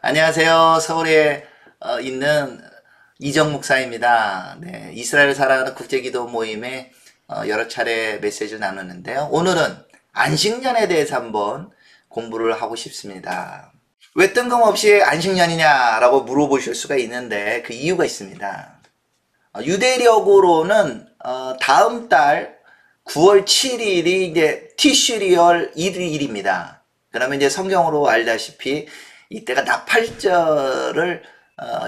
안녕하세요. 서울에 있는 이정 목사입니다. 네, 이스라엘 사랑하는 국제기도 모임에 여러 차례 메시지를 나누는데요. 오늘은 안식년에 대해서 한번 공부를 하고 싶습니다. 왜 뜬금없이 안식년이냐라고 물어보실 수가 있는데 그 이유가 있습니다. 유대력으로는 다음 달 9월 7일이 이제 티슈리얼 1일입니다. 그러면 이제 성경으로 알다시피 이때가 나팔절을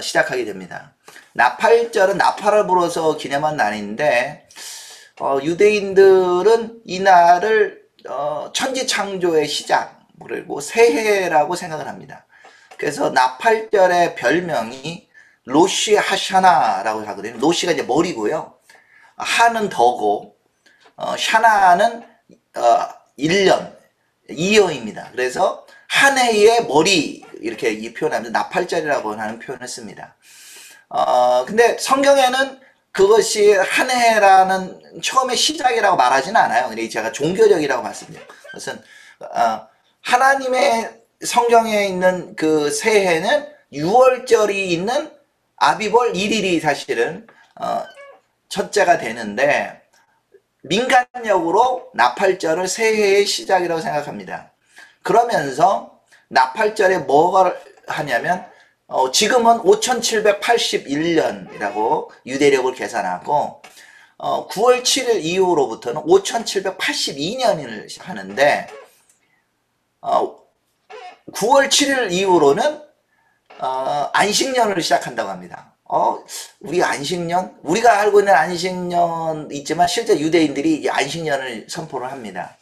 시작하게 됩니다. 나팔절은 나팔을 불어서 기념한 날인데 유대인들은 이날을 천지창조의 시작 그리고 새해라고 생각을 합니다. 그래서 나팔절의 별명이 로시 하샤나라고 하거든요. 로시가 이제 머리고요. 하는 더고 샤나는 1년, 2여입니다. 그래서 한 해의 머리 이렇게 표현하면서 나팔절이라고 하는 표현을 씁니다. 근데 성경에는 그것이 한 해라는 처음에 시작이라고 말하지는 않아요. 근데 제가 종교적이라고 봤습니다. 그것은 하나님의 성경에 있는 그 새해는 6월절이 있는 아비벌 1일이 사실은 첫째가 되는데 민간적으로 나팔절을 새해의 시작이라고 생각합니다. 그러면서 나팔절에 뭐가 하냐면 지금은 5781년이라고 유대력을 계산하고 9월 7일 이후로부터는 5782년을 하는데 9월 7일 이후로는 안식년을 시작한다고 합니다. 우리 안식년? 우리가 알고 있는 안식년 있지만 실제 유대인들이 이 안식년을 선포를 합니다.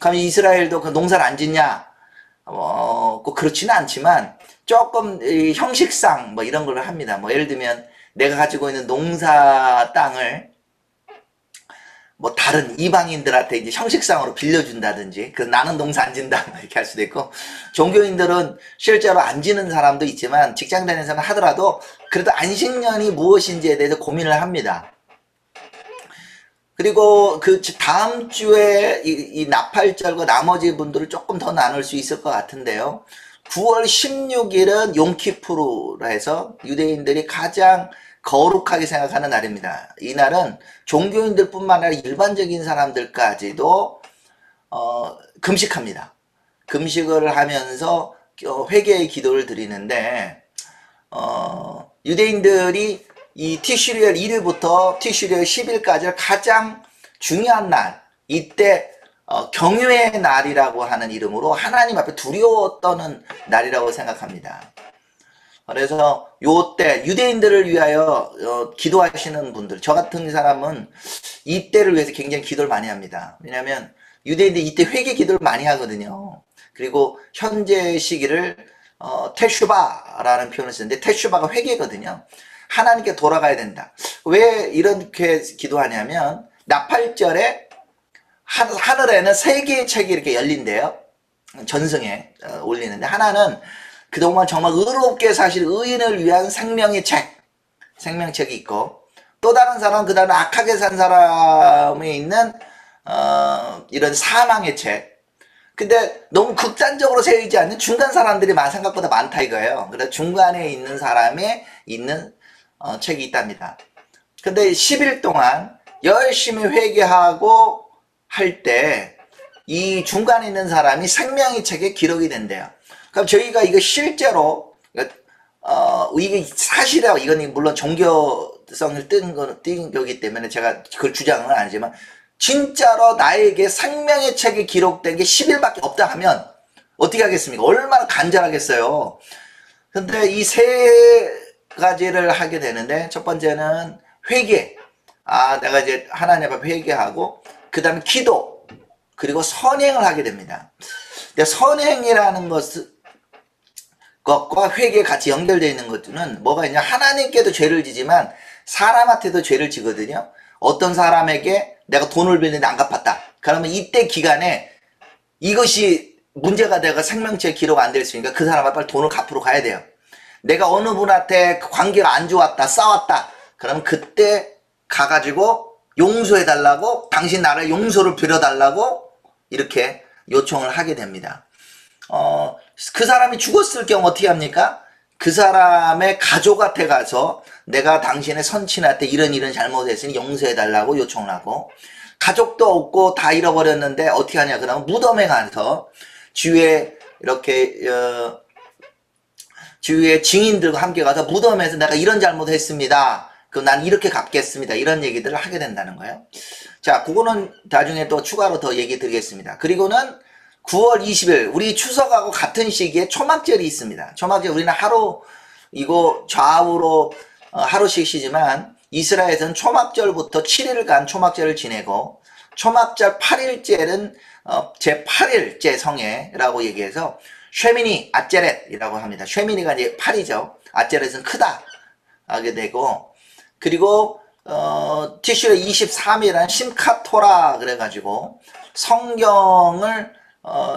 그럼 이스라엘도 그 농사를 안 짓냐? 꼭 그렇지는 않지만 조금 형식상 뭐 이런 걸 합니다. 뭐 예를 들면 내가 가지고 있는 농사 땅을 뭐 다른 이방인들한테 이제 형식상으로 빌려준다든지 그 나는 농사 안 진다 이렇게 할 수도 있고 종교인들은 실제로 안 지는 사람도 있지만 직장 다니는 하더라도 그래도 안식년이 무엇인지에 대해서 고민을 합니다. 그리고 그 다음 주에 이 나팔절과 나머지 분들을 조금 더 나눌 수 있을 것 같은데요. 9월 16일은 용키푸르라 해서 유대인들이 가장 거룩하게 생각하는 날입니다. 이 날은 종교인들 뿐만 아니라 일반적인 사람들까지도 금식합니다. 금식을 하면서 회개의 기도를 드리는데 유대인들이 이 티슈리얼 1일부터 티슈리얼 10일까지 가장 중요한 날, 이때 경외의 날이라고 하는 이름으로 하나님 앞에 두려워 떠는 날이라고 생각합니다. 그래서 요때 유대인들을 위하여 기도하시는 분들, 저 같은 사람은 이때를 위해서 굉장히 기도를 많이 합니다. 왜냐하면 유대인들이 이때 회개 기도를 많이 하거든요. 그리고 현재 시기를 테슈바라는 표현을 쓰는데 테슈바가 회개거든요. 하나님께 돌아가야 된다. 왜 이렇게 기도하냐면 나팔절에 하늘에는 세 개의 책이 이렇게 열린대요. 전승에 올리는데 하나는 그동안 정말 의롭게 사실 의인을 위한 생명의 책, 생명책이 있고 또 다른 사람은 그 다음에 악하게 산 사람에 있는 이런 사망의 책. 근데 너무 극단적으로 세우지 않는 중간 사람들이 생각보다 많다 이거예요. 그래서 중간에 있는 사람에 있는 책이 있답니다. 근데 10일 동안 열심히 회개하고 할 때 이 중간에 있는 사람이 생명의 책에 기록이 된대요. 그럼 저희가 이거 실제로 이게 사실이라고 이건 물론 종교성을 띈 거기 때문에 제가 그걸 주장은 아니지만 진짜로 나에게 생명의 책에 기록된 게 10일밖에 없다 하면 어떻게 하겠습니까? 얼마나 간절하겠어요. 근데 이 세 가지를 하게 되는데 첫 번째는 회개. 내가 이제 하나님 앞에 회개하고 그 다음에 기도 그리고 선행을 하게 됩니다. 근데 선행이라는 것과 회개 같이 연결되어 있는 것들은 뭐가 있냐? 하나님께도 죄를 지지만 사람한테도 죄를 지거든요. 어떤 사람에게 내가 돈을 빌렸는데 안 갚았다. 그러면 이때 기간에 이것이 문제가 되고 생명체에 기록 안 될 수 있으니까 그 사람한테 빨리 돈을 갚으러 가야 돼요. 내가 어느 분한테 관계가 안 좋았다, 싸웠다. 그러면 그때 가가지고 용서해달라고, 당신 나라의 용서를 빌어달라고 이렇게 요청을 하게 됩니다. 그 사람이 죽었을 경우 어떻게 합니까? 그 사람의 가족한테 가서 내가 당신의 선친한테 이런 잘못했으니 용서해달라고 요청을 하고, 가족도 없고 다 잃어버렸는데 어떻게 하냐 그러면 무덤에 가서 주위에 이렇게 주위에 증인들과 함께 가서 무덤에서 내가 이런 잘못했습니다. 그럼 난 이렇게 갚겠습니다. 이런 얘기들을 하게 된다는 거예요. 자, 그거는 나중에 또 추가로 더 얘기 드리겠습니다. 그리고는 9월 20일 우리 추석하고 같은 시기에 초막절이 있습니다. 초막절 우리는 하루 이거 좌우로 하루씩 쉬지만 이스라엘에서는 초막절부터 7일간 초막절을 지내고 초막절 8일째는 제8일째 성회라고 얘기해서 쉐미니 아제렛이라고 합니다. 쉐미니가 이제 8이죠. 아제렛은 크다 하게 되고, 그리고 티슈레 23일은 심카토라 그래가지고 성경을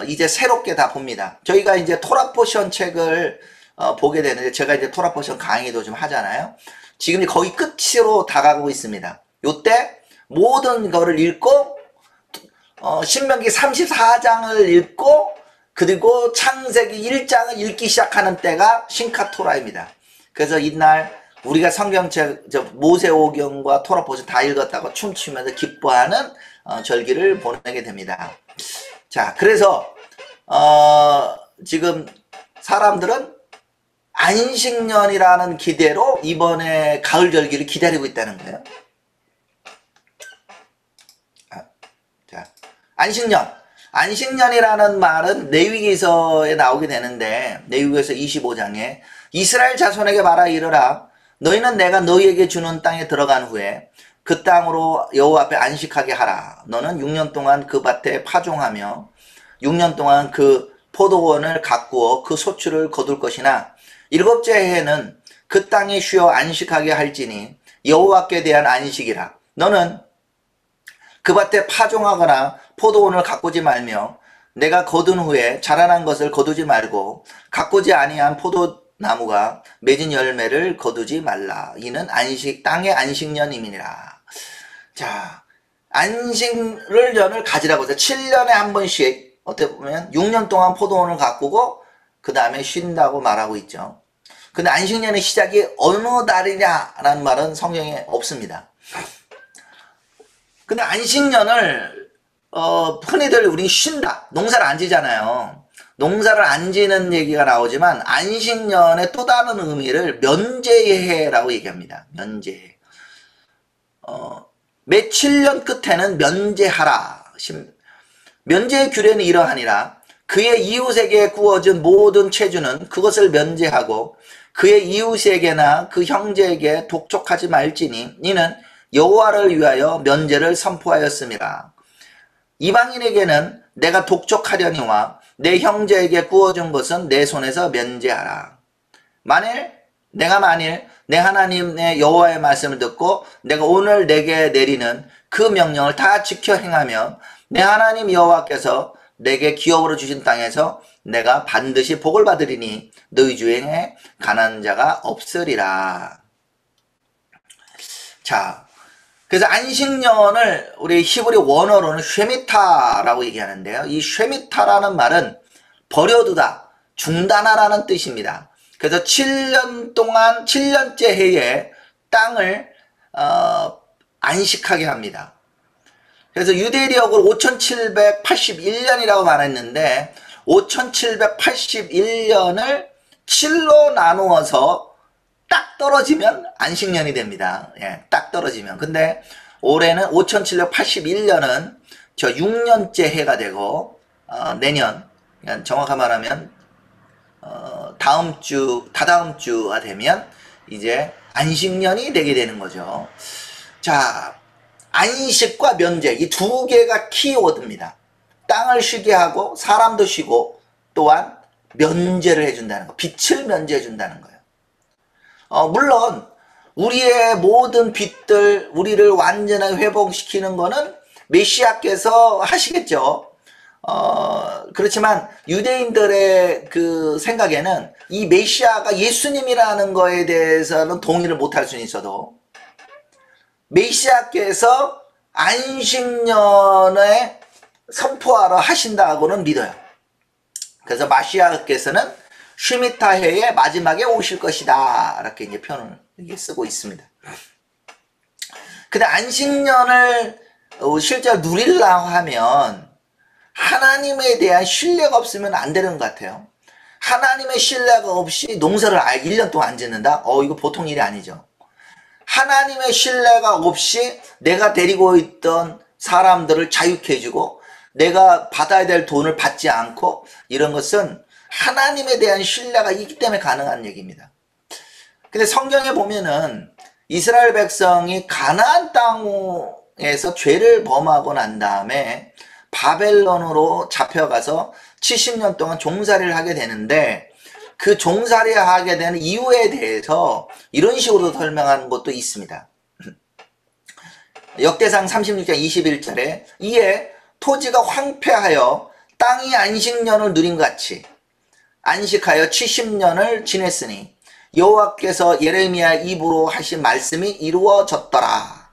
이제 새롭게 다 봅니다. 저희가 이제 토라 포션 책을 보게 되는데, 제가 이제 토라 포션 강의도 좀 하잖아요. 지금 거의 끝으로 다가가고 있습니다. 요때 모든 거를 읽고 신명기 34장을 읽고 그리고 창세기 1장을 읽기 시작하는 때가 신카토라입니다. 그래서 이날 우리가 성경책 모세오경과 토라 포션 다 읽었다고 춤추면서 기뻐하는 절기를 보내게 됩니다. 자, 그래서 지금 사람들은 안식년이라는 기대로 이번에 가을 절기를 기다리고 있다는 거예요. 자, 안식년이라는 말은 레위기서에 나오게 되는데, 레위기서 25장에 이스라엘 자손에게 말하 이르라, 너희는 내가 너희에게 주는 땅에 들어간 후에 그 땅으로 여호와 앞에 안식하게 하라. 너는 6년 동안 그 밭에 파종하며 6년 동안 그 포도원을 가꾸어 그 소출을 거둘 것이나, 7째 해에는 그 땅에 쉬어 안식하게 할지니 여호와께 대한 안식이라. 너는 그 밭에 파종하거나 포도원을 가꾸지 말며 내가 거둔 후에 자라난 것을 거두지 말고 가꾸지 아니한 포도나무가 맺은 열매를 거두지 말라. 이는 땅의 안식년임이니라. 자, 안식년을 가지라고 해서 7년에 한 번씩 어떻게 보면 6년 동안 포도원을 가꾸고 그 다음에 쉰다고 말하고 있죠. 근데 안식년의 시작이 어느 달이냐라는 말은 성경에 없습니다. 근데 안식년을 흔히들 우리는 쉰다, 농사를 안 지잖아요. 농사를 안 지는 얘기가 나오지만 안식년의 또 다른 의미를 면제해라고 얘기합니다. 면제해. 매 7년 끝에는 면제하라. 면제의 규례는 이러하니라. 그의 이웃에게 구워준 모든 체주는 그것을 면제하고 그의 이웃에게나 그 형제에게 독촉하지 말지니 이는 여호와를 위하여 면제를 선포하였습니다. 이방인에게는 내가 독촉하려니와 내 형제에게 구워준 것은 내 손에서 면제하라. 만일 내 하나님의 여호와의 말씀을 듣고 내가 오늘 내게 내리는 그 명령을 다 지켜 행하며 내 하나님 여호와께서 내게 기업으로 주신 땅에서 내가 반드시 복을 받으리니 너희 중에 가난한 자가 없으리라. 자, 그래서 안식년을 우리 히브리 원어로는 쉐미타라고 얘기하는데요. 이 쉐미타라는 말은 버려두다, 중단하라는 뜻입니다. 그래서 7년 동안 7년째 해에 땅을 안식하게 합니다. 그래서 유대력으로 5781년이라고 말했는데 5781년을 7로 나누어서 딱 떨어지면 안식년이 됩니다. 예, 딱 떨어지면. 근데 올해는 5781년은 저 6년째 해가 되고 내년, 정확하게 말하면 다다음 주가 되면 이제 안식년이 되게 되는 거죠. 자, 안식과 면제, 이 두 개가 키워드입니다. 땅을 쉬게 하고 사람도 쉬고 또한 면제를 해준다는 거, 빚을 면제해 준다는 거예요. 물론 우리의 모든 빚들, 우리를 완전하게 회복시키는 거는 메시아께서 하시겠죠. 그렇지만 유대인들의 그 생각에는 이 메시아가 예수님이라는 거에 대해서는 동의를 못할 수는 있어도 메시아께서 안식년에 선포하러 하신다고는 믿어요. 그래서 마시아께서는 쉬미타 해의 마지막에 오실 것이다. 이렇게 이제 표현을 쓰고 있습니다. 근데 안식년을 실제로 누리려고 하면 하나님에 대한 신뢰가 없으면 안 되는 것 같아요. 하나님의 신뢰가 없이 농사를 1년 동안 안 짓는다? 이거 보통 일이 아니죠. 하나님의 신뢰가 없이 내가 데리고 있던 사람들을 자유케 해주고 내가 받아야 될 돈을 받지 않고 이런 것은 하나님에 대한 신뢰가 있기 때문에 가능한 얘기입니다. 근데 성경에 보면은 이스라엘 백성이 가나안 땅에서 죄를 범하고 난 다음에 바벨론으로 잡혀가서 70년 동안 종살이를 하게 되는데 그 종살이 하게 되는 이유에 대해서 이런 식으로 설명하는 것도 있습니다. 역대상 36장 21절에 이에 토지가 황폐하여 땅이 안식년을 누린 것 같이 안식하여 70년을 지냈으니 여호와께서 예레미야 입으로 하신 말씀이 이루어졌더라.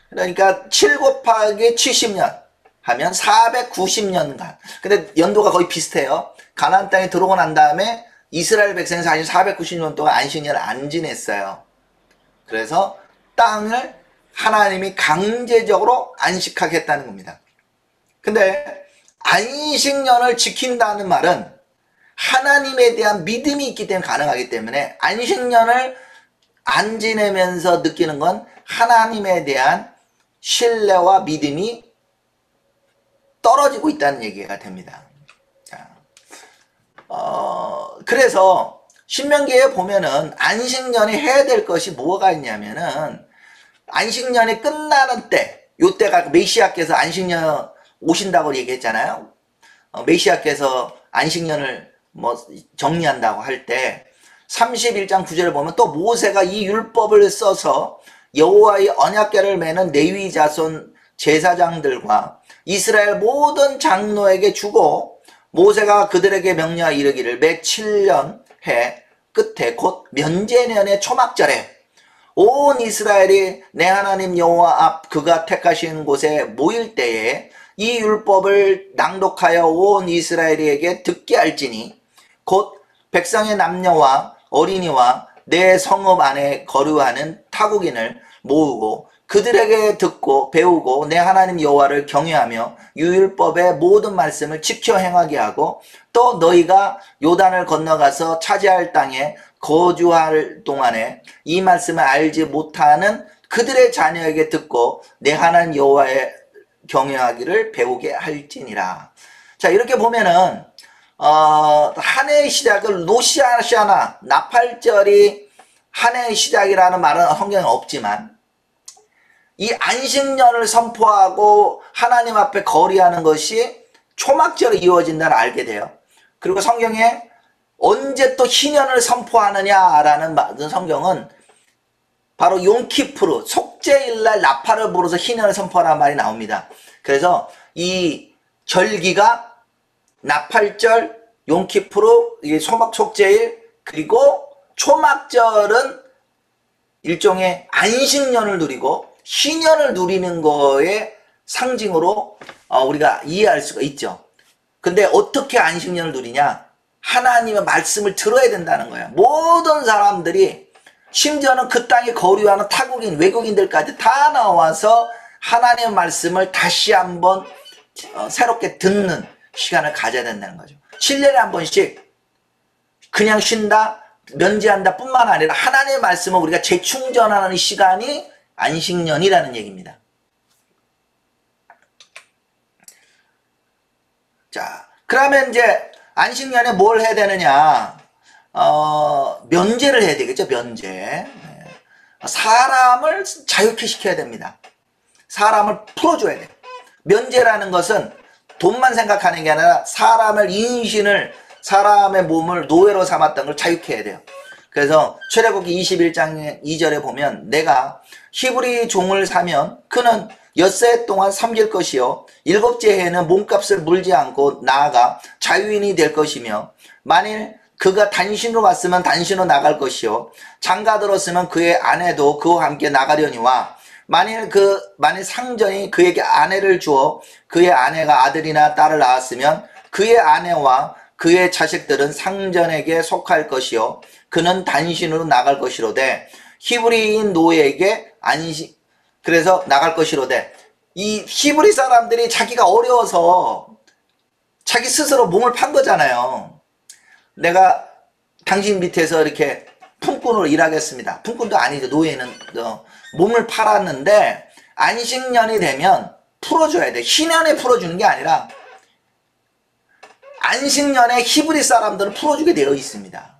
그러니까 7 곱하기 70년 하면 490년간. 근데 연도가 거의 비슷해요. 가나안 땅에 들어오고 난 다음에 이스라엘 백성이 사실 490년 동안 안식년을 안 지냈어요. 그래서 땅을 하나님이 강제적으로 안식하게 했다는 겁니다. 근데 안식년을 지킨다는 말은 하나님에 대한 믿음이 있기 때문에 가능하기 때문에 안식년을 안 지내면서 느끼는 건 하나님에 대한 신뢰와 믿음이 떨어지고 있다는 얘기가 됩니다. 그래서 신명기에 보면은 안식년에 해야 될 것이 뭐가 있냐면은 안식년이 끝나는 때, 요때가 메시아께서 안식년 오신다고 얘기했잖아요. 메시아께서 안식년을 정리한다고 할 때 31장 9절을 보면 또 모세가 이 율법을 써서 여호와의 언약궤를 매는 레위 자손 제사장들과 이스라엘 모든 장로에게 주고 모세가 그들에게 명령하 이르기를 매 7년 해 끝에 곧 면제년의 초막절에 온 이스라엘이 내 하나님 여호와 앞 그가 택하신 곳에 모일 때에 이 율법을 낭독하여 온 이스라엘에게 듣게 할지니 곧 백성의 남녀와 어린이와 내 성읍 안에 거류하는 타국인을 모으고 그들에게 듣고 배우고 내 하나님 여호와를 경외하며 율법의 모든 말씀을 지켜 행하게 하고 또 너희가 요단을 건너가서 차지할 땅에 거주할 동안에 이 말씀을 알지 못하는 그들의 자녀에게 듣고 내 하나님 여호와의 경외하기를 배우게 할지니라. 자, 이렇게 보면은 한 해의 시작을 로시아샤나 나팔절이 한 해의 시작이라는 말은 성경에 없지만 이 안식년을 선포하고 하나님 앞에 거리하는 것이 초막절에 이루어진다는 알게 돼요. 그리고 성경에 언제 또 희년을 선포하느냐라는 성경은 바로 용키프르 속죄일날 나팔을 불어서 희년을 선포하라는 말이 나옵니다. 그래서 이 절기가 나팔절, 용키프르, 속죄일, 그리고 초막절은 일종의 안식년을 누리고 희년을 누리는 거에 상징으로 우리가 이해할 수가 있죠. 근데 어떻게 안식년을 누리냐? 하나님의 말씀을 들어야 된다는 거예요. 모든 사람들이 심지어는 그 땅에 거류하는 타국인, 외국인들까지 다 나와서 하나님의 말씀을 다시 한번 새롭게 듣는 시간을 가져야 된다는 거죠. 7년에 한 번씩 그냥 쉰다, 면제한다 뿐만 아니라 하나님의 말씀을 우리가 재충전하는 시간이 안식년이라는 얘기입니다. 자, 그러면 이제 안식년에 뭘 해야 되느냐? 면제를 해야 되겠죠, 면제. 사람을 자유케 시켜야 됩니다. 사람을 풀어줘야 돼요. 면제라는 것은 돈만 생각하는 게 아니라 사람을, 인신을, 사람의 몸을 노예로 삼았던 걸 자유케 해야 돼요. 그래서 출애굽기 21장 2절에 보면 내가 히브리 종을 사면 그는 엿새 동안 섬길 것이요 일곱째 해에는 몸값을 물지 않고 나아가 자유인이 될 것이며 만일 그가 단신으로 왔으면 단신으로 나갈 것이요 장가 들었으면 그의 아내도 그와 함께 나가려니와 만일 상전이 그에게 아내를 주어 그의 아내가 아들이나 딸을 낳았으면 그의 아내와 그의 자식들은 상전에게 속할 것이요 그는 단신으로 나갈 것이로되 히브리인 노예에게 그래서 나갈 것이로되 이 히브리 사람들이 자기가 어려워서 자기 스스로 몸을 판 거잖아요. 내가 당신 밑에서 이렇게 품꾼으로 일하겠습니다. 품꾼도 아니죠. 노예는 몸을 팔았는데 안식년이 되면 풀어줘야 돼. 희년에 풀어주는 게 아니라 안식년에 히브리 사람들은 풀어주게 되어 있습니다.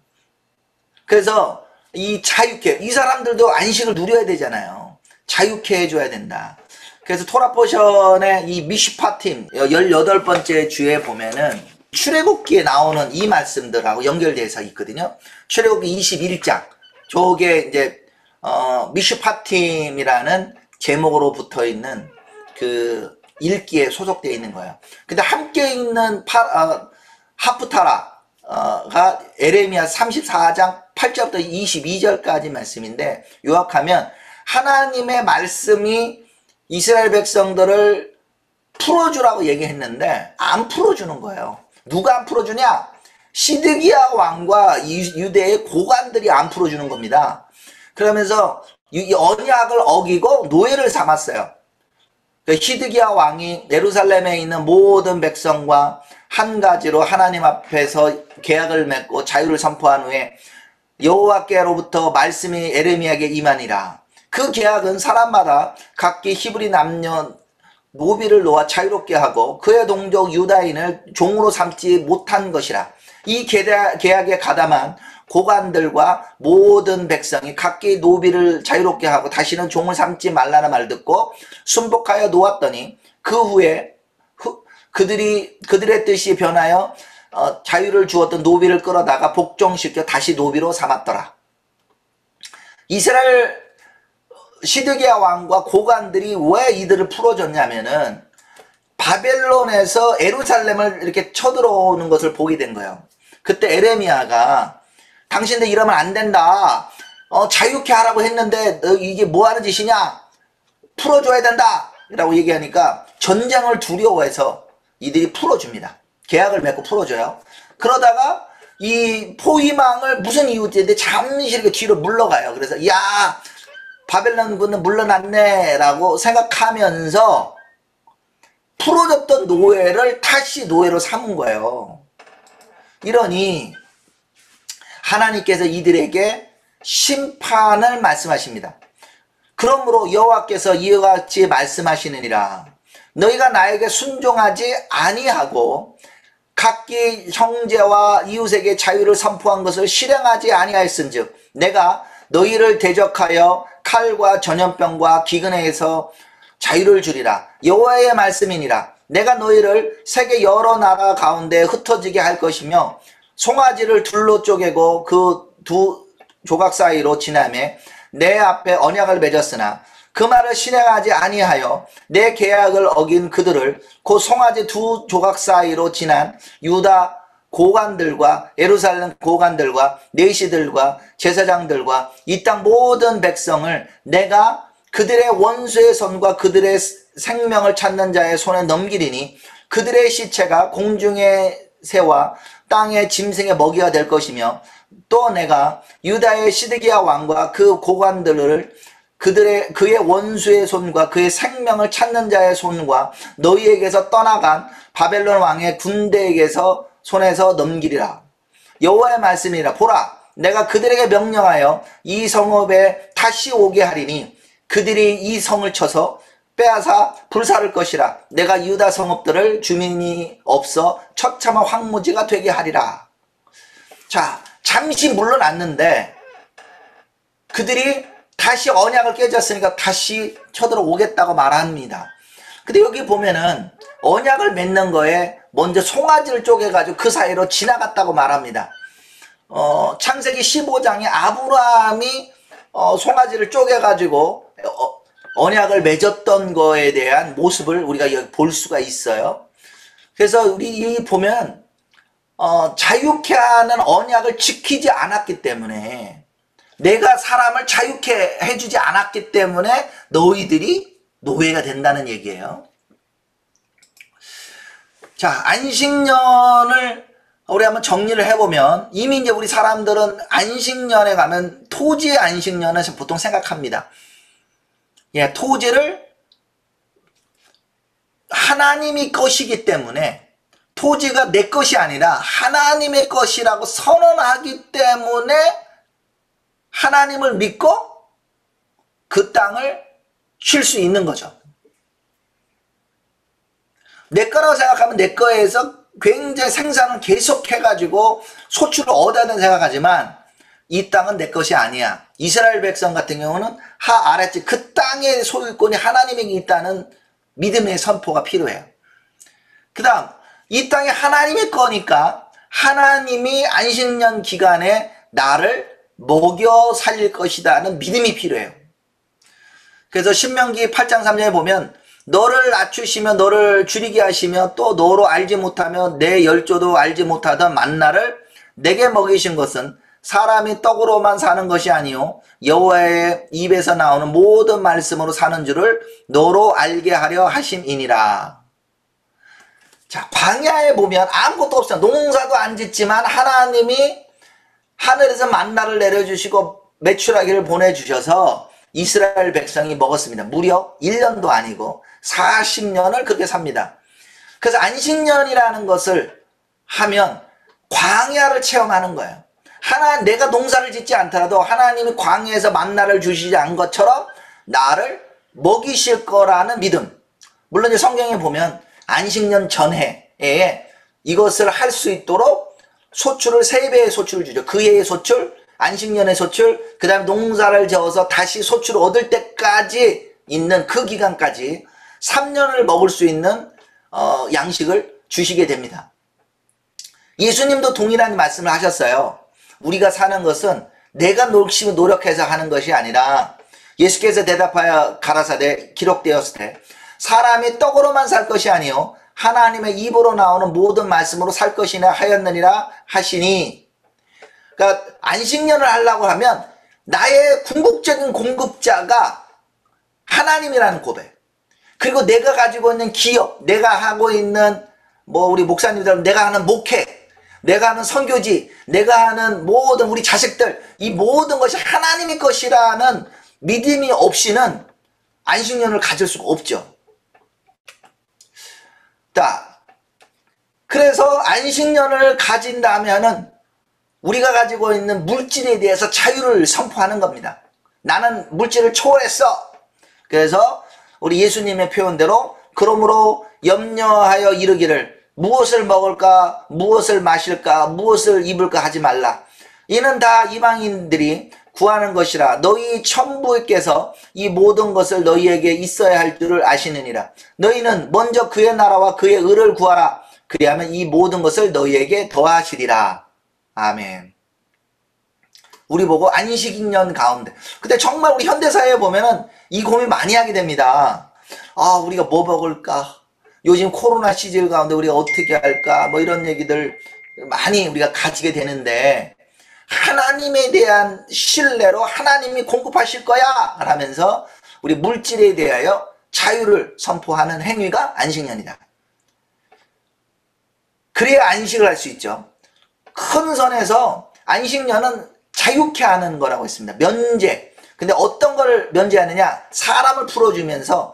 그래서 이 자유케, 이 사람들도 안식을 누려야 되잖아요. 자유케 해줘야 된다. 그래서 토라포션의 이 미슈파팀 18번째 주에 보면은 출애굽기에 나오는 이 말씀들하고 연결돼서 있거든요. 출애굽기 21장 저게 이제 미슈파팀이라는 제목으로 붙어 있는 그 읽기에 소속되어 있는 거예요. 근데 함께 있는 하프타라가 에레미야 34장 8절부터 22절까지 말씀인데 요약하면 하나님의 말씀이 이스라엘 백성들을 풀어주라고 얘기했는데 안 풀어주는 거예요. 누가 안 풀어주냐? 시드기야 왕과 유대의 고관들이 안 풀어주는 겁니다. 그러면서 이 언약을 어기고 노예를 삼았어요. 시드기야 왕이 예루살렘에 있는 모든 백성과 한 가지로 하나님 앞에서 계약을 맺고 자유를 선포한 후에 여호와께로부터 말씀이 에레미야에게 임하니라. 그 계약은 사람마다 각기 히브리 남녀 노비를 놓아 자유롭게 하고 그의 동족 유다인을 종으로 삼지 못한 것이라. 이 계약에 가담한 고관들과 모든 백성이 각기 노비를 자유롭게 하고 다시는 종을 삼지 말라는 말 듣고 순복하여 놓았더니 그 후에 그들의 뜻이 변하여 자유를 주었던 노비를 끌어다가 복종시켜 다시 노비로 삼았더라. 이스라엘 시드기야 왕과 고관들이 왜 이들을 풀어줬냐면은 바벨론에서 예루살렘을 이렇게 쳐들어오는 것을 보게 된 거예요. 그때 에레미야가 당신들 이러면 안 된다. 자유케 하라고 했는데 너 이게 뭐 하는 짓이냐? 풀어줘야 된다. 라고 얘기하니까 전쟁을 두려워해서 이들이 풀어줍니다. 계약을 맺고 풀어줘요. 그러다가 이 포위망을 무슨 이유인데 잠시 이렇게 뒤로 물러가요. 그래서 야 바벨론군은 물러났네 라고 생각하면서 풀어줬던 노예를 다시 노예로 삼은 거예요. 이러니 하나님께서 이들에게 심판을 말씀하십니다. 그러므로 여호와께서 이와 같이 말씀하시느니라. 너희가 나에게 순종하지 아니하고 각기 형제와 이웃에게 자유를 선포한 것을 실행하지 아니하였은즉 내가 너희를 대적하여 칼과 전염병과 기근에서 자유를 주리라. 여호와의 말씀이니라. 내가 너희를 세계 여러 나라 가운데 흩어지게 할 것이며 송아지를 둘로 쪼개고 그 두 조각 사이로 지나매 내 앞에 언약을 맺었으나 그 말을 실행하지 아니하여 내 계약을 어긴 그들을 곧 송아지 두 조각 사이로 지난 유다 고관들과 예루살렘 고관들과 내시들과 제사장들과 이 땅 모든 백성을 내가 그들의 원수의 손과 그들의 생명을 찾는 자의 손에 넘기리니 그들의 시체가 공중의 새와 땅의 짐승의 먹이가 될 것이며 또 내가 유다의 시드기야 왕과 그 고관들을 그의 원수의 손과 그의 생명을 찾는 자의 손과 너희에게서 떠나간 바벨론 왕의 군대에게서 손에서 넘기리라. 여호와의 말씀이라. 보라 내가 그들에게 명령하여 이 성읍에 다시 오게 하리니 그들이 이 성을 쳐서 빼앗아 불사를 것이라. 내가 유다 성읍들을 주민이 없어 처참한 황무지가 되게 하리라. 자, 잠시 물러났는데 그들이 다시 언약을 깨졌으니까 다시 쳐들어오겠다고 말합니다. 근데 여기 보면은 언약을 맺는 거에 먼저 송아지를 쪼개가지고 그 사이로 지나갔다고 말합니다. 창세기 15장에 아브라함이 송아지를 쪼개가지고 언약을 맺었던 거에 대한 모습을 우리가 여기 볼 수가 있어요. 그래서 우리 보면 자유케 하는 언약을 지키지 않았기 때문에 내가 사람을 자유케 해주지 않았기 때문에 너희들이 노예가 된다는 얘기예요. 자, 안식년을 우리 한번 정리를 해보면, 이미 이제 우리 사람들은 안식년에 가면 토지의 안식년을 보통 생각합니다. 예, 토지를 하나님이 것이기 때문에, 토지가 내 것이 아니라 하나님의 것이라고 선언하기 때문에 하나님을 믿고 그 땅을 쉴 수 있는 거죠. 내 거라고 생각하면 내 거에서 굉장히 생산을 계속해가지고 소출을 얻어야 된다고 생각하지만, 이 땅은 내 것이 아니야. 이스라엘 백성 같은 경우는 아랫지 그 땅의 소유권이 하나님에게 있다는 믿음의 선포가 필요해요. 그 다음, 이 땅이 하나님의 거니까 하나님이 안식년 기간에 나를 먹여 살릴 것이다는 믿음이 필요해요. 그래서 신명기 8장 3절에 보면, 너를 낮추시며 너를 줄이게 하시며 또 너로 알지 못하며 내 열조도 알지 못하던 만나를 내게 먹이신 것은 사람이 떡으로만 사는 것이 아니요 여호와의 입에서 나오는 모든 말씀으로 사는 줄을 너로 알게 하려 하심이니라. 자, 광야에 보면 아무것도 없어요. 농사도 안 짓지만 하나님이 하늘에서 만나를 내려주시고 메추라기를 보내주셔서 이스라엘 백성이 먹었습니다. 무려 1년도 아니고 40년을 그렇게 삽니다. 그래서 안식년이라는 것을 하면 광야를 체험하는 거예요. 내가 농사를 짓지 않더라도 하나님이 광야에서 만나를 주시지 않은 것처럼 나를 먹이실 거라는 믿음. 물론 이제 성경에 보면 안식년 전해에 이것을 할 수 있도록 소출을 3배의 소출을 주죠. 그 해의 소출, 안식년의 소출, 그 다음에 농사를 지어서 다시 소출을 얻을 때까지 있는 그 기간까지 3년을 먹을 수 있는 양식을 주시게 됩니다. 예수님도 동일한 말씀을 하셨어요. 우리가 사는 것은 내가 열심히 노력해서 하는 것이 아니라, 예수께서 대답하여 가라사대 기록되었을 때 사람이 떡으로만 살 것이 아니요 하나님의 입으로 나오는 모든 말씀으로 살 것이나 하였느니라 하시니, 그러니까 안식년을 하려고 하면 나의 궁극적인 공급자가 하나님이라는 고백, 그리고 내가 가지고 있는 기업, 내가 하고 있는 우리 목사님들, 내가 하는 목회, 내가 하는 선교지, 내가 하는 모든 우리 자식들, 이 모든 것이 하나님의 것이라는 믿음이 없이는 안식년을 가질 수가 없죠. 자, 그래서 안식년을 가진다면은 우리가 가지고 있는 물질에 대해서 자유를 선포하는 겁니다. 나는 물질을 초월했어. 그래서 우리 예수님의 표현대로, 그러므로 염려하여 이르기를 무엇을 먹을까, 무엇을 마실까, 무엇을 입을까 하지 말라. 이는 다 이방인들이 구하는 것이라. 너희 천부께서 이 모든 것을 너희에게 있어야 할 줄을 아시느니라. 너희는 먼저 그의 나라와 그의 의를 구하라. 그리하면 이 모든 것을 너희에게 더하시리라. 아멘. 우리 보고 안식년 가운데, 근데 정말 우리 현대사회에 보면은 이 고민 많이 하게 됩니다. 우리가 뭐 먹을까? 요즘 코로나 시절 가운데 우리가 어떻게 할까? 이런 얘기들 많이 우리가 가지게 되는데, 하나님에 대한 신뢰로 하나님이 공급하실 거야 라면서 우리 물질에 대하여 자유를 선포하는 행위가 안식년이다. 그래야 안식을 할 수 있죠. 큰 선에서 안식년은 자유케 하는 거라고 했습니다. 면제. 근데 어떤 걸 면제하느냐? 사람을 풀어주면서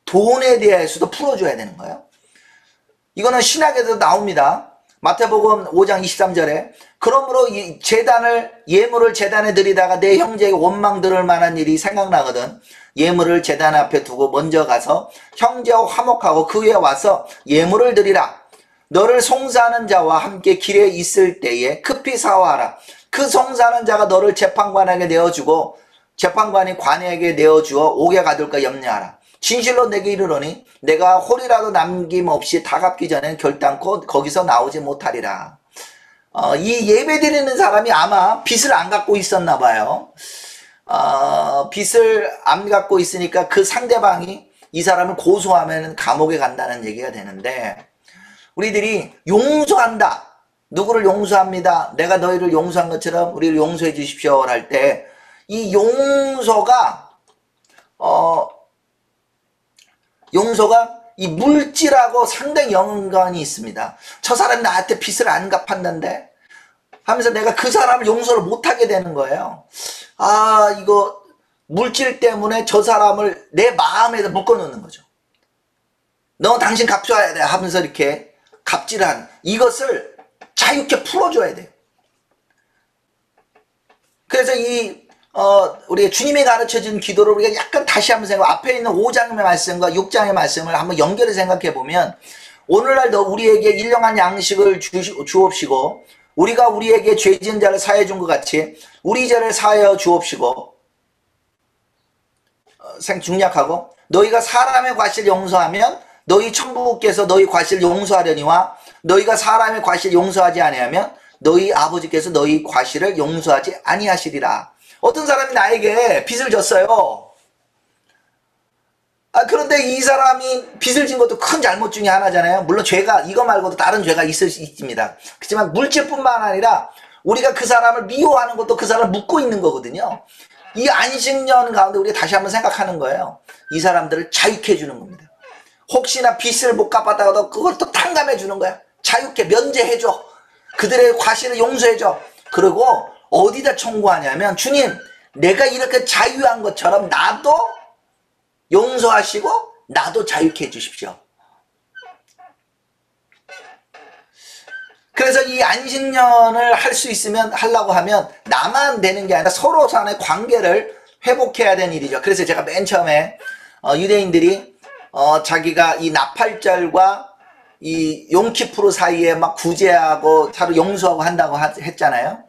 돈에 대해서도 풀어줘야 되는 거예요. 이거는 신약에도 나옵니다. 마태복음 5장 23절에 그러므로 이 예물을 제단에 드리다가 내 형제에게 원망 들을 만한 일이 생각나거든 예물을 제단 앞에 두고 먼저 가서 형제와 화목하고 그 위에 와서 예물을 드리라. 너를 송사하는 자와 함께 길에 있을 때에 급히 사화하라. 그 송사하는 자가 너를 재판관에게 내어주고 재판관이 관에게 내어주어 옥에 가둘까 염려하라. 진실로 내게 이르노니 내가 홀이라도 남김없이 다 갚기 전엔 결단코 거기서 나오지 못하리라. 이 예배 드리는 사람이 아마 빚을 안 갖고 있었나 봐요. 빚을 안 갖고 있으니까 그 상대방이 이 사람을 고소하면 감옥에 간다는 얘기가 되는데, 우리들이 용서한다. 누구를 용서합니다. 내가 너희를 용서한 것처럼 우리를 용서해 주십시오 할 때 이 용서가 이 물질하고 상당히 연관이 있습니다. 저 사람이 나한테 빚을 안 갚았는데 하면서 내가 그 사람을 용서를 못하게 되는 거예요. 아, 이거 물질 때문에 저 사람을 내 마음에다 묶어놓는 거죠. 너 당신 갚아야 돼 하면서 이렇게 갑질한 이것을 자유롭게 풀어줘야 돼요. 그래서 우리 주님이 가르쳐준 기도를 우리가 약간 다시 한번 앞에 있는 5장의 말씀과 6장의 말씀을 한번 연결해 생각해 보면, 오늘날 너 우리에게 일용할 양식을 주옵시고 우리가 우리에게 죄 지은 자를 사하여 준 것 같이 우리 죄를 사하여 주옵시고, 중략하고 너희가 사람의 과실을 용서하면 너희 천부께서 너희 과실을 용서하려니와 너희가 사람의 과실을 용서하지 아니하면 너희 아버지께서 너희 과실을 용서하지 아니하시리라. 어떤 사람이 나에게 빚을 졌어요. 그런데 이 사람이 빚을 진 것도 큰 잘못 중에 하나잖아요. 물론 죄가 이거 말고도 다른 죄가 있을 수 있습니다. 그렇지만 물질뿐만 아니라 우리가 그 사람을 미워하는 것도 그 사람을 묻고 있는 거거든요. 이 안식년 가운데 우리가 다시 한번 생각하는 거예요. 이 사람들을 자유케 해주는 겁니다. 혹시나 빚을 못 갚았다가도 그걸 또 탕감해 주는 거야. 자유케 면제해줘. 그들의 과실을 용서해줘. 그리고 어디다 청구하냐면, 주님, 내가 이렇게 자유한 것처럼 나도 용서하시고 나도 자유케 해주십시오. 그래서 이 안식년을 할 수 있으면 하려고 하면 나만 되는 게 아니라 서로 간의 관계를 회복해야 되는 일이죠. 그래서 제가 맨 처음에 유대인들이 자기가 이 나팔절과 이 용키푸르 사이에 막 구제하고 서로 용서하고 한다고 했잖아요.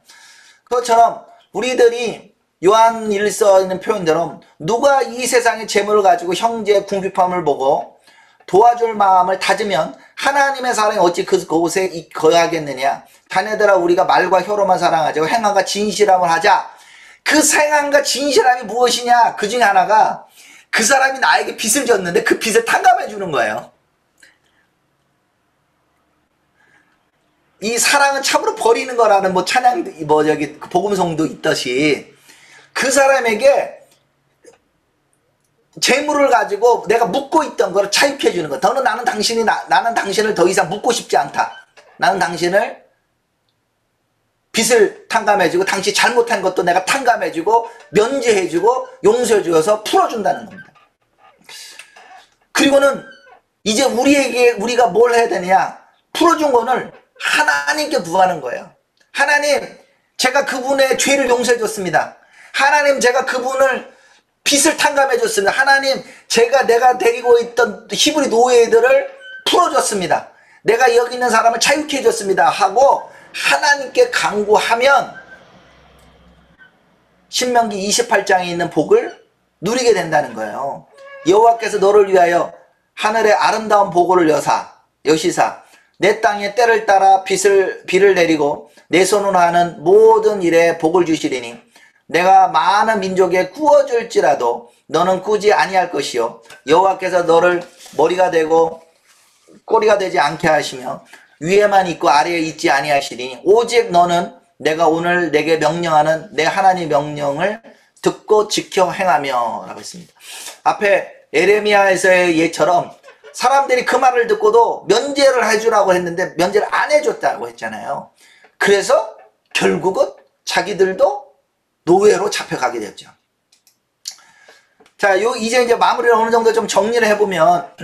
그것처럼 우리들이 요한일서에 있는 표현대로 누가 이 세상의 재물을 가지고 형제의 궁핍함을 보고 도와줄 마음을 다지면 하나님의 사랑이 어찌 그곳에 거하겠느냐. 자네들아, 우리가 말과 혀로만 사랑하자. 행함과 진실함을 하자. 그 행함과 진실함이 무엇이냐? 그 중에 하나가 그 사람이 나에게 빚을 졌는데 그 빚을 탕감해 주는 거예요. 이 사랑은 참으로 버리는 거라는 찬양, 복음송도 있듯이 그 사람에게 재물을 가지고 내가 묻고 있던 걸 자유케 해주는 거. 더는 나는 당신을 더 이상 묻고 싶지 않다. 나는 당신을 빚을 탕감해주고 당신 잘못한 것도 내가 탕감해주고 면제해주고 용서해주어서 풀어준다는 겁니다. 그리고는 이제 우리가 뭘 해야 되냐? 풀어준 거는 하나님께 구하는 거예요. 하나님, 제가 그분의 죄를 용서해줬습니다. 하나님, 제가 그분을 빚을 탕감해줬습니다. 하나님, 내가 데리고 있던 히브리 노예들을 풀어줬습니다. 내가 여기 있는 사람을 자유케 해줬습니다. 하고 하나님께 간구하면 신명기 28장에 있는 복을 누리게 된다는 거예요. 여호와께서 너를 위하여 하늘의 아름다운 보고를 여시사 내 땅에 때를 따라 비를 내리고 내 손으로 하는 모든 일에 복을 주시리니 내가 많은 민족에 꾸어줄지라도 너는 꾸지 아니할 것이요 여호와께서 너를 머리가 되고 꼬리가 되지 않게 하시며 위에만 있고 아래에 있지 아니하시리니 오직 너는 내가 오늘 내게 명령하는 내 하나님의 명령을 듣고 지켜 행하며 라고 했습니다. 앞에 에레미야에서의 예처럼 사람들이 그 말을 듣고도 면제를 해주라고 했는데 면제를 안 해줬다고 했잖아요. 그래서 결국은 자기들도 노예로 잡혀가게 됐죠. 자, 이제 마무리를 어느 정도 좀 정리를 해보면,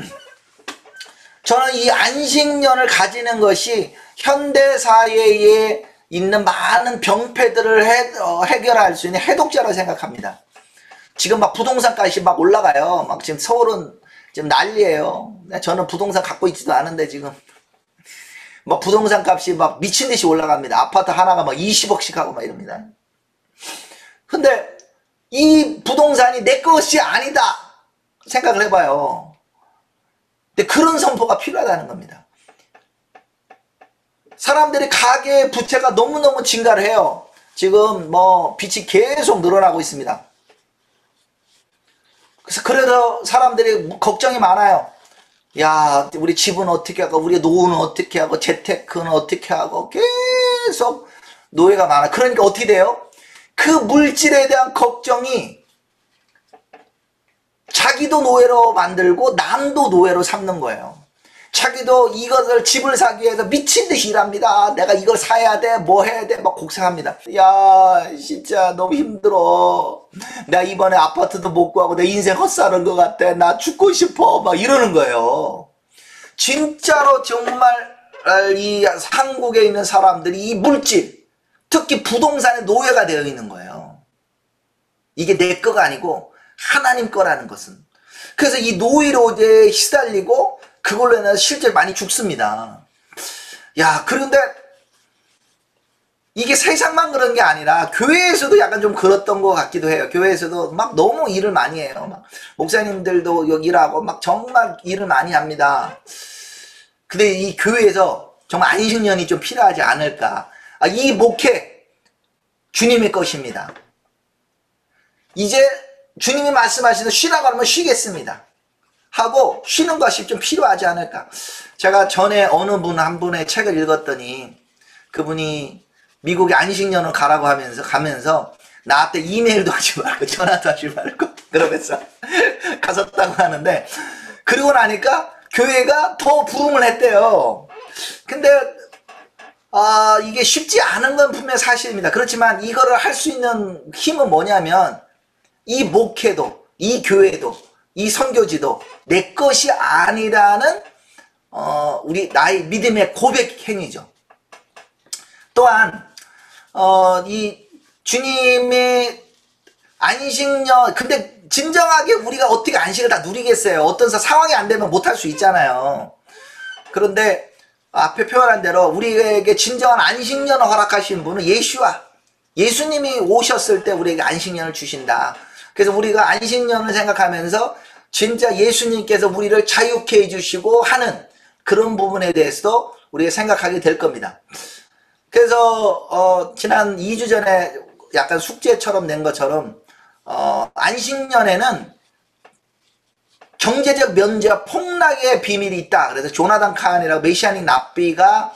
저는 이 안식년을 가지는 것이 현대 사회에 있는 많은 병폐들을 해결할 수 있는 해독제라고 생각합니다. 지금 막 부동산 값이 막 올라가요. 막 지금 서울은 지금 난리예요. 저는 부동산 갖고 있지도 않은데 지금 막 부동산 값이 막 미친 듯이 올라갑니다. 아파트 하나가 막 20억씩 하고 막 이럽니다. 근데 이 부동산이 내 것이 아니다 생각을 해봐요. 근데 그런 선포가 필요하다는 겁니다. 사람들이 가계 부채가 너무너무 증가를 해요. 지금 빚이 계속 늘어나고 있습니다. 그래서 사람들이 걱정이 많아요. 야, 우리 집은 어떻게 하고, 우리 노후는 어떻게 하고, 재테크는 어떻게 하고, 계속 노예가 많아. 그러니까 어떻게 돼요? 그 물질에 대한 걱정이 자기도 노예로 만들고 남도 노예로 삼는 거예요. 자기도 이것을 집을 사기 위해서 미친 듯이 일합니다. 내가 이걸 사야 돼, 뭐 해야 돼, 막 곡생합니다. 야, 진짜 너무 힘들어. 나 이번에 아파트도 못 구하고 내 인생 헛살은 것 같아. 나 죽고 싶어. 막 이러는 거예요. 진짜로 정말 이 한국에 있는 사람들이 이 물질, 특히 부동산의 노예가 되어 있는 거예요. 이게 내 거가 아니고 하나님 거라는 것은. 그래서 이 노예로 이제 시달리고 그걸로는 실제로 많이 죽습니다. 야, 그런데 이게 세상만 그런 게 아니라 교회에서도 약간 좀 그랬던 것 같기도 해요. 교회에서도 막 너무 일을 많이 해요. 막 목사님들도 여기 일하고 막 정말 일을 많이 합니다. 근데 이 교회에서 정말 안식년이 좀 필요하지 않을까. 이 목회 주님의 것입니다. 이제 주님이 말씀하시는 쉬라고 하면 쉬겠습니다 하고 쉬는 것이 좀 필요하지 않을까. 제가 전에 어느 분 한 분의 책을 읽었더니 그분이 미국에 안식년을 가라고 가면서 나한테 이메일도 하지 말고 전화도 하지 말고 그러면서 갔었다고 하는데, 그러고 나니까 교회가 더 부흥을 했대요. 근데 이게 쉽지 않은 건 분명 사실입니다. 그렇지만 이거를 할 수 있는 힘은 뭐냐면 이 목회도, 이 교회도, 이 선교지도 내 것이 아니라는 나의 믿음의 고백 행위죠. 또한 이 주님의 안식년, 근데 진정하게 우리가 어떻게 안식을 다 누리겠어요? 어떤 상황이 안 되면 못할 수 있잖아요. 그런데 앞에 표현한 대로 우리에게 진정한 안식년을 허락하신 분은 예수님이 오셨을 때 우리에게 안식년을 주신다. 그래서 우리가 안식년을 생각하면서 진짜 예수님께서 우리를 자유케 해주시고 하는 그런 부분에 대해서도 우리가 생각하게 될 겁니다. 그래서 지난 2주 전에 약간 숙제처럼 낸 것처럼 안식년에는 경제적 면제와 폭락의 비밀이 있다. 그래서 조나단 카한이라고 메시아닉 랍비가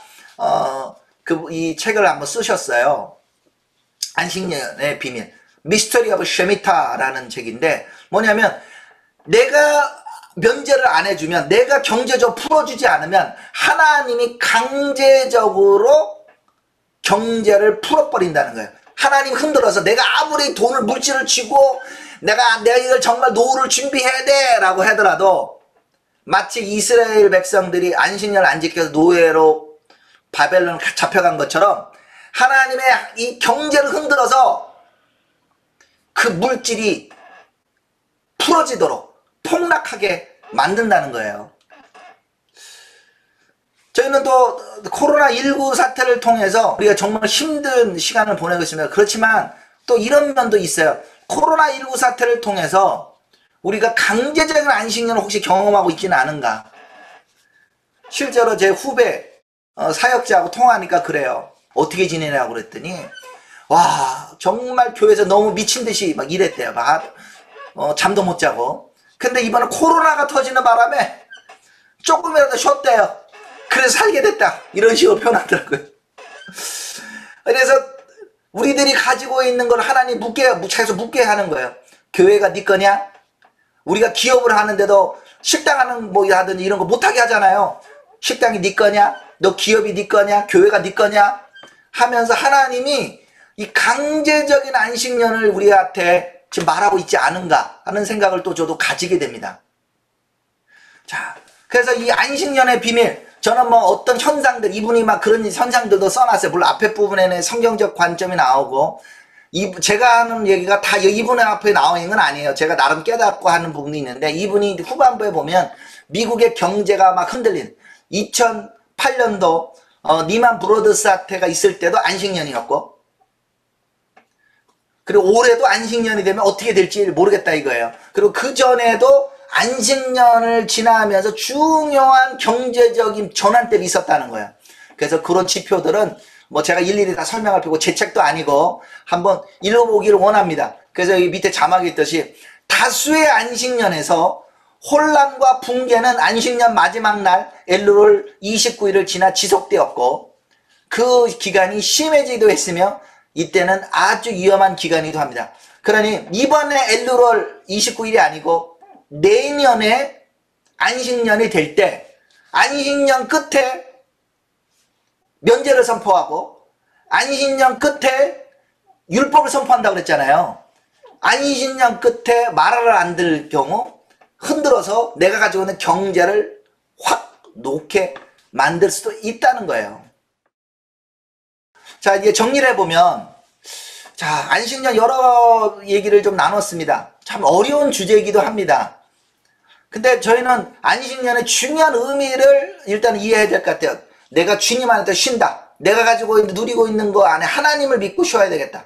이 책을 한번 쓰셨어요. 안식년의 비밀, 미스터리 오브 쉐미타라는 책인데, 뭐냐면 내가 면제를 안 해주면, 내가 경제적으로 풀어주지 않으면 하나님이 강제적으로 경제를 풀어버린다는 거예요. 하나님 흔들어서 내가 아무리 돈을 물질을 쥐고 내가 이걸 정말 노후를 준비해야 돼 라고 하더라도, 마치 이스라엘 백성들이 안식년을 안 지켜서 노예로 바벨론 잡혀간 것처럼 하나님의 이 경제를 흔들어서 그 물질이 풀어지도록 폭락하게 만든다는 거예요. 저희는 또 코로나19 사태를 통해서 우리가 정말 힘든 시간을 보내고 있습니다. 그렇지만 또 이런 면도 있어요. 코로나19 사태를 통해서 우리가 강제적인 안식년을 혹시 경험하고 있지는 않은가. 실제로 제 후배 사역자하고 통화하니까 그래요. 어떻게 지내냐고 그랬더니 와, 정말 교회에서 너무 미친 듯이 막 일했대요. 막 잠도 못 자고. 근데 이번에 코로나가 터지는 바람에 조금이라도 쉬었대요. 그래서 살게 됐다. 이런 식으로 표현하더라고요. 그래서 우리들이 가지고 있는 걸 하나님 계속 묻게 하는 거예요. 교회가 네 거냐? 우리가 기업을 하는데도 식당 하는 뭐 하든지 이런 거 못하게 하잖아요. 식당이 네 거냐? 너 기업이 네 거냐? 교회가 네 거냐? 하면서 하나님이 이 강제적인 안식년을 우리한테 지금 말하고 있지 않은가 하는 생각을 또 저도 가지게 됩니다. 자, 그래서 이 안식년의 비밀, 저는 뭐 어떤 현상들, 이분이 막 그런 현상들도 써놨어요. 물론 앞에 부분에는 성경적 관점이 나오고, 제가 하는 얘기가 다 이분의 앞에 나와 있는 건 아니에요. 제가 나름 깨닫고 하는 부분이 있는데, 이분이 후반부에 보면 미국의 경제가 막 흔들린 2008년도 리만 브로더스 사태가 있을 때도 안식년이었고, 그리고 올해도 안식년이 되면 어떻게 될지 모르겠다 이거예요. 그리고 그 전에도 안식년을 지나면서 중요한 경제적인 전환점이 있었다는 거예요. 그래서 그런 지표들은 뭐 제가 일일이 다 설명할 필요고 제 책도 아니고 한번 읽어보기를 원합니다. 그래서 여기 밑에 자막이 있듯이 다수의 안식년에서 혼란과 붕괴는 안식년 마지막 날 엘루롤 29일을 지나 지속되었고, 그 기간이 심해지기도 했으며 이때는 아주 위험한 기간이기도 합니다. 그러니 이번에 엘루롤 29일이 아니고 내년에 안식년이 될 때 안식년 끝에 면제를 선포하고 안식년 끝에 율법을 선포한다고 그랬잖아요. 안식년 끝에 말을 안 들을 경우 흔들어서 내가 가지고 있는 경제를 확 놓게 만들 수도 있다는 거예요. 자, 이제 정리를 해보면, 자, 안식년 여러 얘기를 좀 나눴습니다. 참 어려운 주제이기도 합니다. 근데 저희는 안식년의 중요한 의미를 일단 이해해야 될 것 같아요. 내가 주님 안에서 쉰다. 내가 가지고 있는, 누리고 있는 거 안에 하나님을 믿고 쉬어야 되겠다.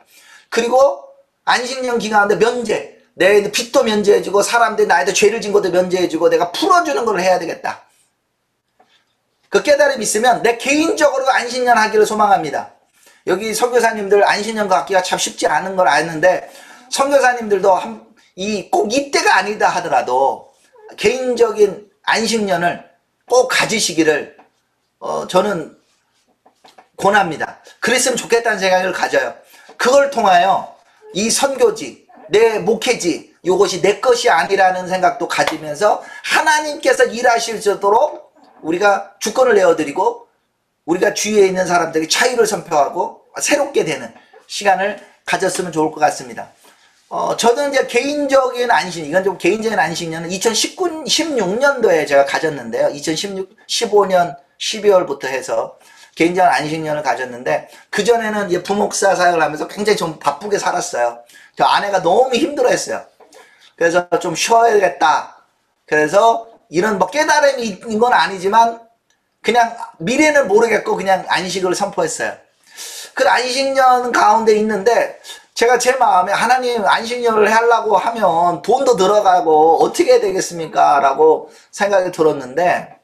그리고 안식년 기간인데 면제. 내 빚도 면제해주고 사람들이 나한테 죄를 진 것도 면제해주고 내가 풀어주는 걸 해야 되겠다. 그 깨달음이 있으면 내 개인적으로 안식년 하기를 소망합니다. 여기 선교사님들 안식년 갖기가 참 쉽지 않은 걸 아는데 선교사님들도 꼭 이때가 아니다 하더라도 개인적인 안식년을 꼭 가지시기를 저는 권합니다. 그랬으면 좋겠다는 생각을 가져요. 그걸 통하여 이 선교지, 내 목회지, 이것이 내 것이 아니라는 생각도 가지면서 하나님께서 일하실 수 있도록 우리가 주권을 내어드리고 우리가 주위에 있는 사람들에게 자유를 선포하고 새롭게 되는 시간을 가졌으면 좋을 것 같습니다. 저는 이제 개인적인 안식, 이건 좀 개인적인 안식년은 2016년도에 제가 가졌는데요. 2015년 12월부터 해서 개인적인 안식년을 가졌는데, 그전에는 이제 부목사 사역을 하면서 굉장히 좀 바쁘게 살았어요. 저 아내가 너무 힘들어 했어요. 그래서 좀 쉬어야겠다. 그래서 이런 뭐 깨달음이 있는 건 아니지만, 그냥 미래는 모르겠고 그냥 안식을 선포했어요. 그 안식년 가운데 있는데, 제가 제 마음에 하나님 안식년을 하려고 하면 돈도 들어가고 어떻게 해야 되겠습니까? 라고 생각이 들었는데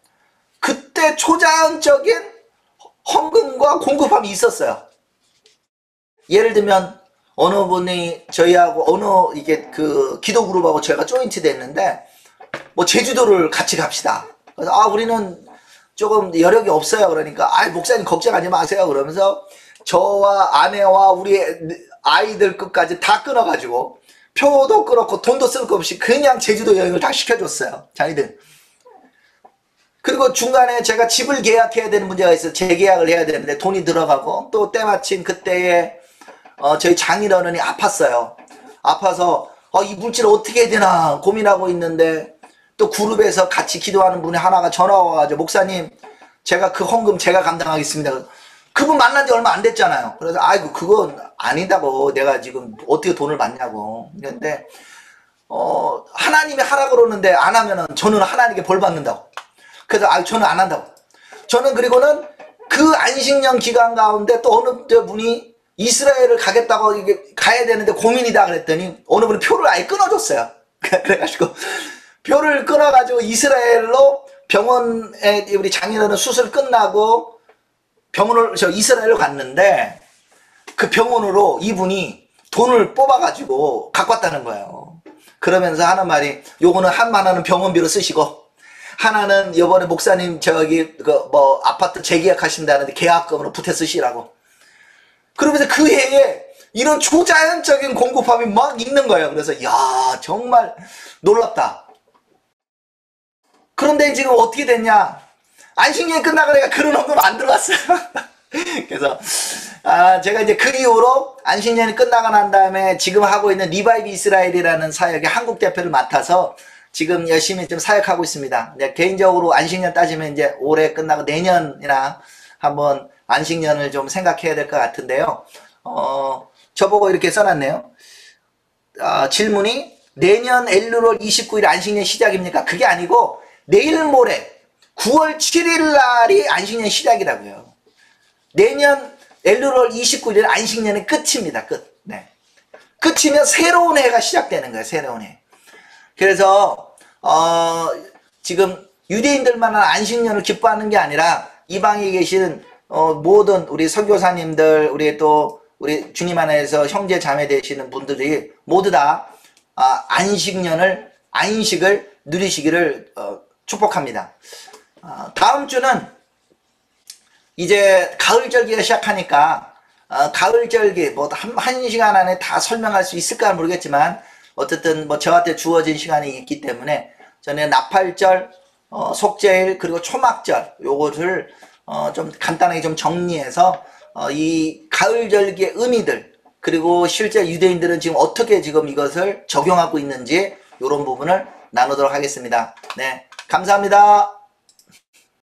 그때 초자연적인 헌금과 공급함이 있었어요. 예를 들면 어느 분이 저희하고 이게 그 기도 그룹하고 저희가 조인트 됐는데 뭐 제주도를 같이 갑시다. 그래서 우리는 조금 여력이 없어요. 그러니까 목사님 걱정하지 마세요. 그러면서 저와 아내와 우리 아이들 끝까지 다 끊어가지고 표도 끊었고 돈도 쓸 거 없이 그냥 제주도 여행을 다 시켜줬어요. 자기들. 그리고 중간에 제가 집을 계약해야 되는 문제가 있어서 재계약을 해야 되는데 돈이 들어가고 또 때마침 그때에 저희 장인어른이 아팠어요. 아파서 이 물질을 어떻게 해야 되나 고민하고 있는데 또 그룹에서 같이 기도하는 분이 하나가 전화가 와가지고 목사님 제가 그 헌금 제가 감당하겠습니다. 그분 만난 지 얼마 안 됐잖아요. 그래서 아이고 그건 아니다고 내가 지금 어떻게 돈을 받냐고. 그런데 하나님이 하라고 그러는데 안 하면은 저는 하나님께 벌 받는다고. 그래서 저는 안 한다고. 저는 그리고는 그 안식년 기간 가운데 또 어느 분이 이스라엘을 가겠다고 이게 가야 되는데 고민이다 그랬더니 어느 분이 표를 아예 끊어줬어요. 그래가지고 표를 끊어가지고 이스라엘로 병원에 우리 장인어른 수술 끝나고 이스라엘로 갔는데 그 병원으로 이분이 돈을 뽑아가지고 갖고 왔다는 거예요. 그러면서 하는 말이 요거는 10,000원은 병원비로 쓰시고 하나는 요번에 목사님 아파트 재계약하신다는데 계약금으로 부태 쓰시라고. 그러면서 그 해에 이런 초자연적인 공급함이 막 있는 거예요. 그래서 야 정말 놀랍다. 그런데 지금 어떻게 됐냐? 안식년이 끝나고 내가 그런 헌금 안 들어갔어요. 그래서 제가 이제 그 이후로 안식년이 끝나고 난 다음에 지금 하고 있는 리바이브 이스라엘이라는 사역의 한국 대표를 맡아서 지금 열심히 좀 사역하고 있습니다. 개인적으로 안식년 따지면 이제 올해 끝나고 내년이나 한번 안식년을 좀 생각해야 될 것 같은데요. 저보고 이렇게 써놨네요. 질문이 내년 엘루월 29일 안식년 시작입니까? 그게 아니고 내일 모레 9월 7일 날이 안식년 시작이라고요. 내년 엘루월 29일 안식년의 끝입니다. 끝. 네. 끝이면 새로운 해가 시작되는 거예요. 새로운 해. 그래서 지금 유대인들만 안식년을 기뻐하는 게 아니라 이방에 계신 모든 우리 선교사님들 우리 주님 안에서 형제 자매 되시는 분들이 모두 다 안식을 누리시기를 축복합니다. 다음 주는 이제 가을절기가 시작하니까 가을절기 뭐 한 시간 안에 다 설명할 수 있을까 모르겠지만 어쨌든 뭐 저한테 주어진 시간이 있기 때문에 저는 나팔절, 속죄일 그리고 초막절 요것을 좀 간단하게 좀 정리해서 이 가을절기의 의미들 그리고 실제 유대인들은 지금 어떻게 지금 이것을 적용하고 있는지 이런 부분을 나누도록 하겠습니다. 네, 감사합니다.